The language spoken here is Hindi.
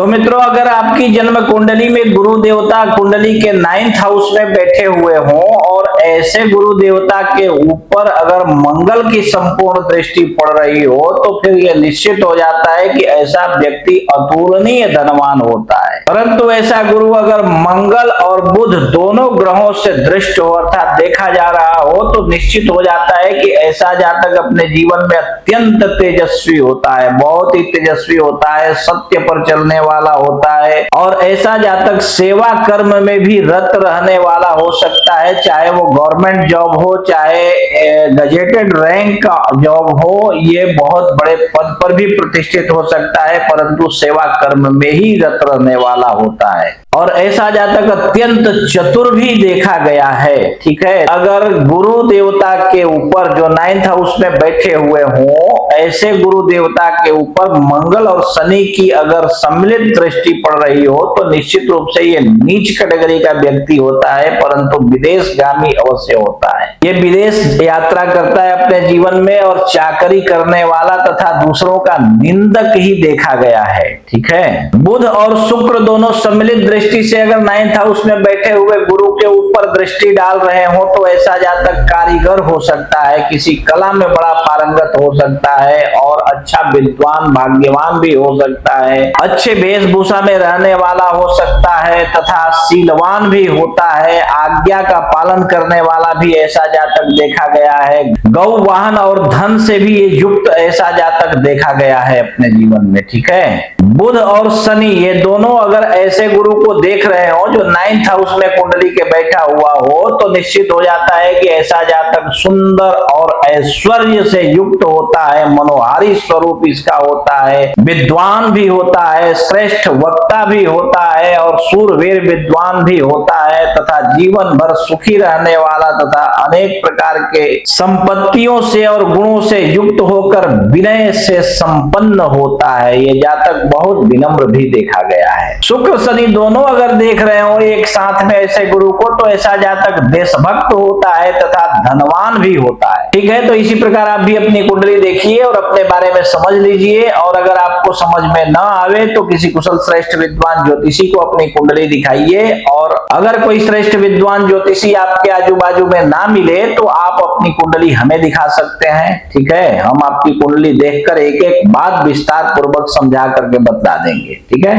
तो मित्रों, अगर आपकी जन्म कुंडली में गुरु देवता कुंडली के 9th हाउस में बैठे हुए हों और ऐसे गुरु देवता के ऊपर अगर मंगल की संपूर्ण दृष्टि पड़ रही हो तो फिर यह निश्चित हो जाता है कि ऐसा व्यक्ति अतुलनीय धनवान होता है। परंतु ऐसा गुरु अगर मंगल और बुध दोनों ग्रहों से दृष्ट हो अर्थात देखा जा रहा हो तो निश्चित हो जाता है कि ऐसा जातक अपने जीवन में अत्यंत तेजस्वी होता है, बहुत ही तेजस्वी होता है, सत्य पर चलने वाला होता है और ऐसा जातक सेवा कर्म में भी रत रहने वाला हो सकता है, चाहे वो गवर्नमेंट जॉब हो चाहे गजेटेड रैंक का जॉब हो, ये बहुत बड़े पद पर भी प्रतिष्ठित हो सकता है परंतु सेवा कर्म में ही रत रहने वाला होता है। और ऐसा जातक अत्यंत चतुर भी देखा गया है। ठीक है, अगर गुरु देवता के ऊपर जो 9th हाउस में बैठे हुए हों ऐसे गुरु देवता के ऊपर मंगल और शनि की अगर सम्मिलित दृष्टि पड़ रही हो तो निश्चित रूप से ये नीच कैटेगरी का व्यक्ति होता है परंतु विदेशगामी अवश्य होता है। ये विदेश यात्रा करता है अपने जीवन में और चाकरी करने वाला तथा दूसरों का निंदक ही देखा गया है। ठीक है, बुध और शुक्र दोनों सम्मिलित दृष्टि से अगर 9th हाउस में बैठे हुए गुरु के ऊपर दृष्टि डाल रहे हो तो ऐसा जातक कारीगर हो सकता है, किसी कला में बड़ा पारंगत हो सकता है और अच्छा विद्वान भाग्यवान भी हो सकता है, अच्छे वेशभूषा में रहने वाला हो सकता है तथा शीलवान भी होता है, आज्ञा का पालन करने वाला भी ऐसा जातक देखा गया है, गौ वाहन और धन से भी ये युक्त ऐसा जातक देखा गया है अपने जीवन में। ठीक है, बुध और शनि ये दोनों अगर ऐसे गुरु को देख रहे हो जो 9th हाउस में कुंडली के बैठा हुआ हो तो निश्चित हो जाता है कि ऐसा जातक सुंदर और ऐश्वर्य से युक्त होता है, मनोहारी स्वरूप इसका होता है, विद्वान भी होता है, श्रेष्ठ वक्ता भी होता है और शूरवीर विद्वान भी होता है तथा जीवन भर सुखी रहने वाला तथा अनेक प्रकार के संपत्तियों से और गुणों से युक्त होकर विनय से संपन्न होता है। ये जातक बहुत विनम्र भी देखा गया है। शुक्र शनि दोनों अगर देख रहे हो एक साथ में ऐसे गुरु को तो ऐसा जातक देशभक्त होता है तथा धनवान भी होता है। ठीक है, तो इसी प्रकार आप भी अपनी कुंडली देखिए और अपने बारे में समझ लीजिए और अगर आपको समझ में न आवे तो किसी कुशल श्रेष्ठ विद्वान ज्योतिषी को अपनी कुंडली दिखाइए और अगर कोई श्रेष्ठ विद्वान ज्योतिषी आपके आजू बाजू में ना मिले तो आप अपनी कुंडली हमें दिखा सकते हैं। ठीक है, हम आपकी कुंडली देखकर एक एक बात विस्तार पूर्वक समझा करके बता देंगे। ठीक है।